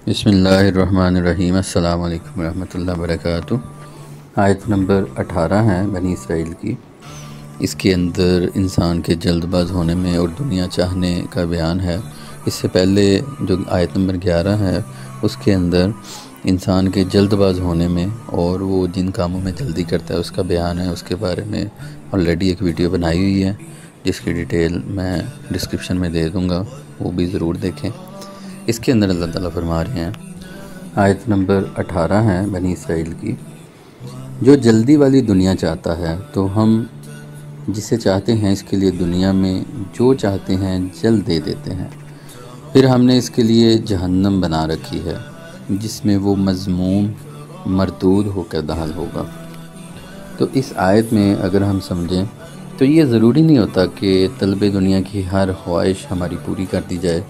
بسم اللہ الرحمن الرحیم۔ السلام علیکم ورحمۃ اللہ وبرکاتہ۔ آیت نمبر 18 ہے بنی اسرائیل کی۔ اس کے اندر انسان کے جلد باز ہونے میں اور دنیا چاہنے کا بیان ہے۔ اس سے پہلے جو آیت نمبر 11 ہے اس کے اندر انسان کے جلد باز ہونے میں اور وہ جن کاموں میں جلدی کرتا ہے اس کا بیان ہے۔ اس کے بارے میں آلریڈی ایک ویڈیو بنائی ہوئی ہے جس کی ڈیٹیل میں ڈسکرپشن میں دے دوں گا، وہ بھی ضرور دیکھیں۔ اس کے اندر اللہ تعالیٰ فرما رہے ہیں، آیت نمبر 18 ہے بنی اسرائیل کی، جو جلدی والی دنیا چاہتا ہے تو ہم جسے چاہتے ہیں اس کے لیے دنیا میں جو چاہتے ہیں جلد دے دیتے ہیں، پھر ہم نے اس کے لیے جہنم بنا رکھی ہے جس میں وہ مذموم مردود ہو کر داخل ہوگا۔ تو اس آیت میں اگر ہم سمجھیں تو یہ ضروری نہیں ہوتا کہ طلب دنیا کی ہر خواہش ہماری پوری کر دی جائے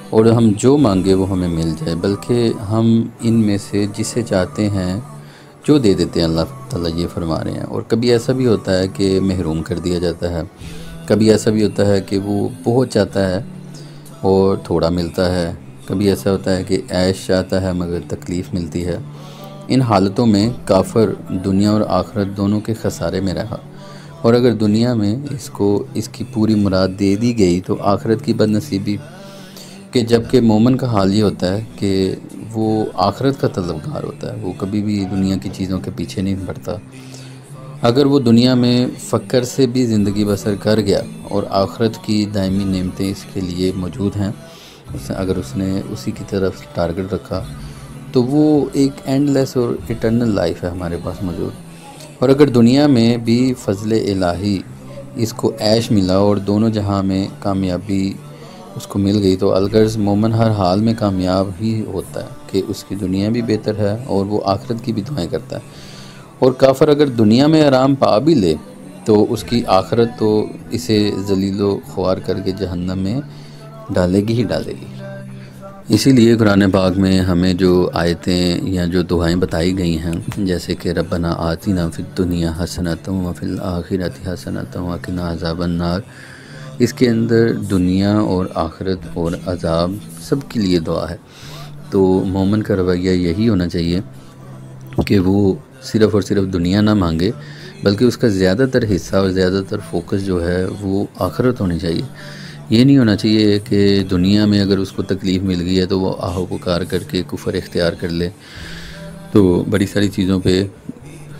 اور ہم جو مانگے وہ ہمیں مل جائے، بلکہ ہم ان میں سے جسے چاہتے ہیں جو دے دیتے ہیں۔ اللہ تعالیٰ یہ فرما رہے ہیں۔ اور کبھی ایسا بھی ہوتا ہے کہ محروم کر دیا جاتا ہے، کبھی ایسا بھی ہوتا ہے کہ وہ بہت چاہتا ہے اور تھوڑا ملتا ہے، کبھی ایسا ہوتا ہے کہ عیش چاہتا ہے مگر تکلیف ملتی ہے۔ ان حالتوں میں کافر دنیا اور آخرت دونوں کے خسارے میں رہا، اور اگر دنیا میں اس کو اس کی پوری مراد دے دی گئی تو آخرت کی بد نصیبی کہ جبکہ مومن کا حال یہ ہوتا ہے کہ وہ آخرت کا طلبگار ہوتا ہے، وہ کبھی بھی دنیا کی چیزوں کے پیچھے نہیں پڑتا۔ اگر وہ دنیا میں فقر سے بھی زندگی بسر کر گیا اور آخرت کی دائمی نعمتیں اس کے لیے موجود ہیں، اگر اس نے اسی کی طرف ٹارگٹ رکھا تو وہ ایک اینڈ لیس اور ایٹرنل لائف ہے ہمارے پاس موجود۔ اور اگر دنیا میں بھی فضل الہی اس کو عیش ملا اور دونوں جہاں میں کامیابی اس کو مل گئی تو الغرض مومن ہر حال میں کامیاب ہی ہوتا ہے کہ اس کی دنیا بھی بہتر ہے اور وہ آخرت کی بھی دعائیں کرتا ہے۔ اور کافر اگر دنیا میں آرام پا بھی لے تو اس کی آخرت تو اسے ذلیل و خوار کر کے جہنم میں ڈالے گی ہی ڈالے گی۔ اسی لیے قرآن پاک میں ہمیں جو آیتیں یا جو دعائیں بتائی گئی ہیں، جیسے کہ ربنا آتنا فی الدنیا حسنۃ وفی الآخرۃ حسنۃ وقنا عذاب النار، اس کے اندر دنیا اور آخرت اور عذاب سب کے لیے دعا ہے۔ تو مومن کا رویہ یہی ہونا چاہیے کہ وہ صرف اور صرف دنیا نہ مانگے، بلکہ اس کا زیادہ تر حصہ اور زیادہ تر فوکس جو ہے وہ آخرت ہونی چاہیے۔ یہ نہیں ہونا چاہیے کہ دنیا میں اگر اس کو تکلیف مل گئی ہے تو وہ آہ و پکار کر کے کفر اختیار کر لے۔ تو بڑی ساری چیزوں پہ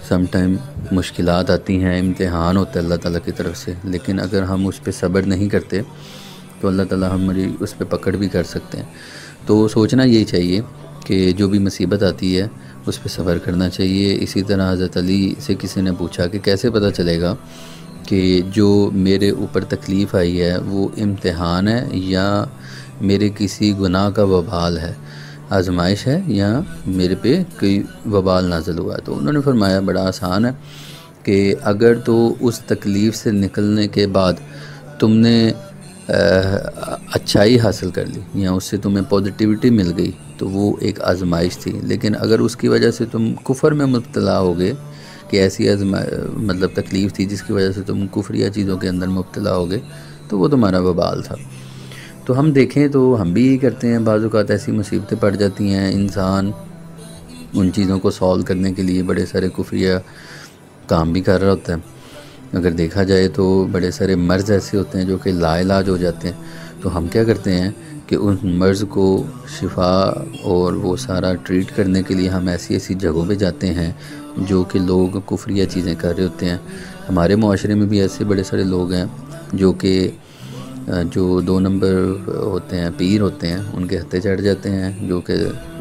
سم ٹائم مشکلات آتی ہیں، امتحان ہوتا ہے اللہ تعالیٰ کی طرف سے، لیکن اگر ہم اس پہ صبر نہیں کرتے تو اللہ تعالیٰ ہماری اس پہ پکڑ بھی کر سکتے ہیں۔ تو سوچنا یہی چاہیے کہ جو بھی مصیبت آتی ہے اس پہ صبر کرنا چاہیے۔ اسی طرح حضرت علی سے کسی نے پوچھا کہ کیسے پتہ چلے گا کہ جو میرے اوپر تکلیف آئی ہے وہ امتحان ہے یا میرے کسی گناہ کا وبال ہے، آزمائش ہے یا میرے پہ کوئی وبال نازل ہوا ہے؟ تو انہوں نے فرمایا بڑا آسان ہے کہ اگر تو اس تکلیف سے نکلنے کے بعد تم نے اچھائی حاصل کر لی یا اس سے تمہیں پازیٹیوٹی مل گئی تو وہ ایک آزمائش تھی، لیکن اگر اس کی وجہ سے تم کفر میں مبتلا ہو گئے کہ ایسی مطلب تکلیف تھی جس کی وجہ سے تم کفریہ چیزوں کے اندر مبتلا ہو گئے تو وہ تمہارا وبال تھا۔ تو ہم دیکھیں تو ہم بھی یہی کرتے ہیں، بعض اوقات ایسی مصیبتیں پڑ جاتی ہیں، انسان ان چیزوں کو سولو کرنے کے لیے بڑے سارے کفریہ کام بھی کر رہا ہوتا ہے۔ اگر دیکھا جائے تو بڑے سارے مرض ایسے ہوتے ہیں جو کہ لا علاج ہو جاتے ہیں، تو ہم کیا کرتے ہیں کہ ان مرض کو شفا اور وہ سارا ٹریٹ کرنے کے لیے ہم ایسی جگہوں پہ جاتے ہیں جو کہ لوگ کفریہ چیزیں کر رہے ہوتے ہیں۔ ہمارے معاشرے میں بھی ایسے بڑے سارے لوگ ہیں جو کہ جو 2 نمبر ہوتے ہیں، پیر ہوتے ہیں، ان کے ہتھے چڑھ جاتے ہیں، جو کہ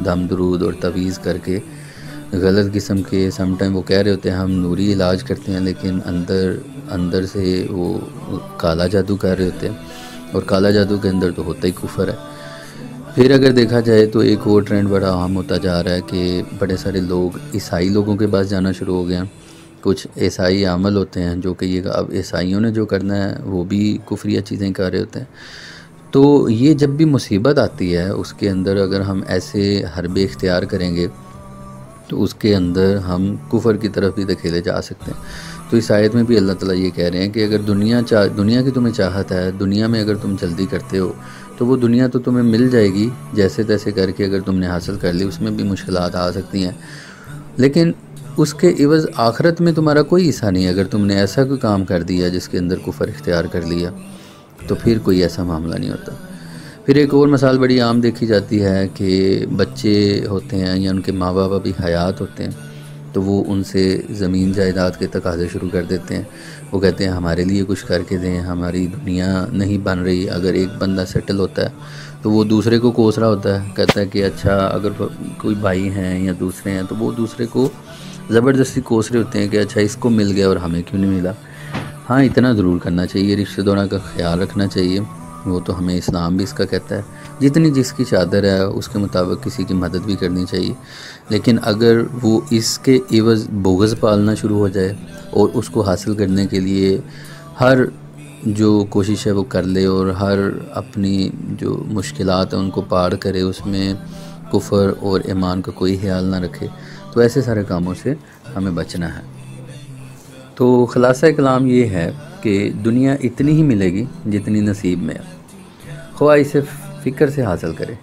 دم درود اور تعویذ کر کے غلط قسم کے سم ٹائم وہ کہہ رہے ہوتے ہیں ہم نوری علاج کرتے ہیں، لیکن اندر سے وہ کالا جادو کر رہے ہوتے ہیں، اور کالا جادو کے اندر تو ہوتا ہی کفر ہے۔ پھر اگر دیکھا جائے تو ایک اور ٹرینڈ بڑا عام ہوتا جا رہا ہے کہ بڑے سارے لوگ عیسائی لوگوں کے پاس جانا شروع ہو گئے ہیں۔ کچھ عیسائی عمل ہوتے ہیں جو کہ یہ اب عیسائیوں نے جو کرنا ہے وہ بھی کفریہ چیزیں کر رہے ہوتے ہیں۔ تو یہ جب بھی مصیبت آتی ہے اس کے اندر اگر ہم ایسے حربے اختیار کریں گے تو اس کے اندر ہم کفر کی طرف بھی دھکیلے جا سکتے ہیں۔ تو اس آیت میں بھی اللہ تعالیٰ یہ کہہ رہے ہیں کہ اگر دنیا کی تمہیں چاہت ہے، دنیا میں اگر تم جلدی کرتے ہو تو وہ دنیا تو تمہیں مل جائے گی جیسے تیسے کر کے، اگر تم نے حاصل کر لی، اس میں بھی مشکلات آ سکتی ہیں، لیکن اس کے عوض آخرت میں تمہارا کوئی حصہ نہیں ہے۔ اگر تم نے ایسا کوئی کام کر دیا جس کے اندر کفر اختیار کر لیا، تو پھر کوئی ایسا معاملہ نہیں ہوتا۔ پھر ایک اور مثال بڑی عام دیکھی جاتی ہے کہ بچے ہوتے ہیں یا ان کے ماں باپ ابھی حیات ہوتے ہیں، تو وہ ان سے زمین جائیداد کے تقاضے شروع کر دیتے ہیں۔ وہ کہتے ہیں ہمارے لیے کچھ کر کے دیں، ہماری دنیا نہیں بن رہی۔ اگر ایک بندہ سیٹل ہوتا ہے تو وہ دوسرے کو کوس رہا ہوتا ہے، کہتا ہے کہ اچھا اگر کوئی بھائی ہیں یا دوسرے ہیں تو وہ دوسرے کو زبردستی کوس رہے ہوتے ہیں کہ اچھا اس کو مل گیا اور ہمیں کیوں نہیں ملا۔ ہاں، اتنا ضرور کرنا چاہیے، رشتہ داروں کا خیال رکھنا چاہیے، وہ تو ہمیں اسلام بھی اس کا کہتا ہے، جتنی جس کی چادر ہے اس کے مطابق کسی کی مدد بھی کرنی چاہیے۔ لیکن اگر وہ اس کے عوض بغض پالنا شروع ہو جائے اور اس کو حاصل کرنے کے لیے ہر جو کوشش ہے وہ کر لے اور ہر اپنی جو مشکلات ہیں ان کو پار کرے، اس میں کفر اور ایمان کا کوئی خیال نہ رکھے، تو ایسے سارے کاموں سے ہمیں بچنا ہے۔ تو خلاصہ کلام یہ ہے کہ دنیا اتنی ہی ملے گی جتنی نصیب میں ہے، خواہ اسے فکر سے حاصل کرے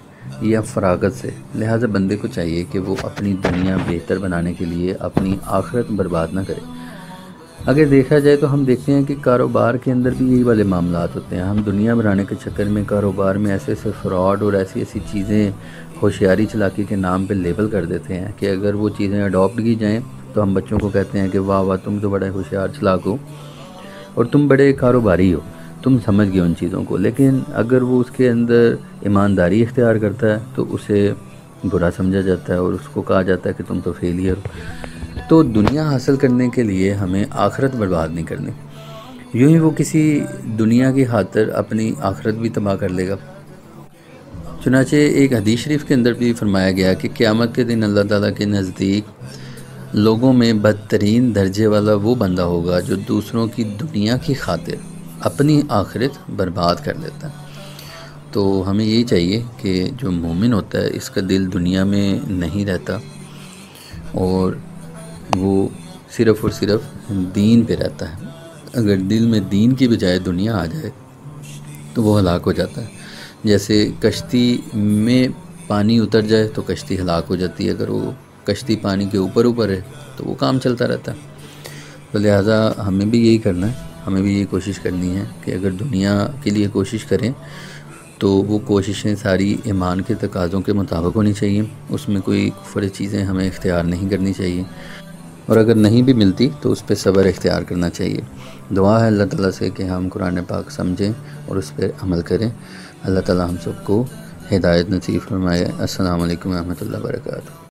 یا فراغت سے۔ لہٰذا بندے کو چاہیے کہ وہ اپنی دنیا بہتر بنانے کے لیے اپنی آخرت برباد نہ کرے۔ اگر دیکھا جائے تو ہم دیکھتے ہیں کہ کاروبار کے اندر بھی یہی والے معاملات ہوتے ہیں۔ ہم دنیا بنانے کے چکر میں کاروبار میں ایسے ایسے فراڈ اور ایسی ایسی چیزیں ہوشیاری چلاکی کے نام پہ لیبل کر دیتے ہیں کہ اگر وہ چیزیں اڈاپٹ کی جائیں تو ہم بچوں کو کہتے ہیں کہ واہ واہ تم تو بڑے ہوشیار چلاک ہو اور تم بڑے کاروباری ہو، تم سمجھ گئے ان چیزوں کو۔ لیکن اگر وہ اس کے اندر ایمانداری اختیار کرتا ہے تو اسے برا سمجھا جاتا ہے اور اس کو کہا جاتا ہے کہ تم تو فیلئر ہو۔ تو دنیا حاصل کرنے کے لیے ہمیں آخرت برباد نہیں کرنی، یوں ہی وہ کسی دنیا کی خاطر اپنی آخرت بھی تباہ کر لے گا۔ چنانچہ ایک حدیث شریف کے اندر بھی فرمایا گیا کہ قیامت کے دن اللہ تعالیٰ کے نزدیک لوگوں میں بدترین درجے والا وہ بندہ ہوگا جو دوسروں کی دنیا کی خاطر اپنی آخرت برباد کر لیتا ہے۔ تو ہمیں یہی چاہیے کہ جو مومن ہوتا ہے اس کا دل دنیا میں نہیں رہتا اور وہ صرف اور صرف دین پہ رہتا ہے۔ اگر دل میں دین کی بجائے دنیا آ جائے تو وہ ہلاک ہو جاتا ہے۔ جیسے کشتی میں پانی اتر جائے تو کشتی ہلاک ہو جاتی ہے، اگر وہ کشتی پانی کے اوپر ہے تو وہ کام چلتا رہتا ہے۔ تو لہٰذا ہمیں بھی یہی کرنا ہے، ہمیں بھی یہی کوشش کرنی ہے کہ اگر دنیا کے لیے کوشش کریں تو وہ کوششیں ساری ایمان کے تقاضوں کے مطابق ہونی چاہیے، اس میں کوئی کفر چیزیں ہمیں اختیار نہیں کرنی چاہیے، اور اگر نہیں بھی ملتی تو اس پہ صبر اختیار کرنا چاہیے۔ دعا ہے اللہ تعالیٰ سے کہ ہم قرآن پاک سمجھیں اور اس پہ عمل کریں۔ اللہ تعالیٰ ہم سب کو ہدایت نصیب فرمائے۔ السلام علیکم ورحمۃ اللہ وبرکاتہ۔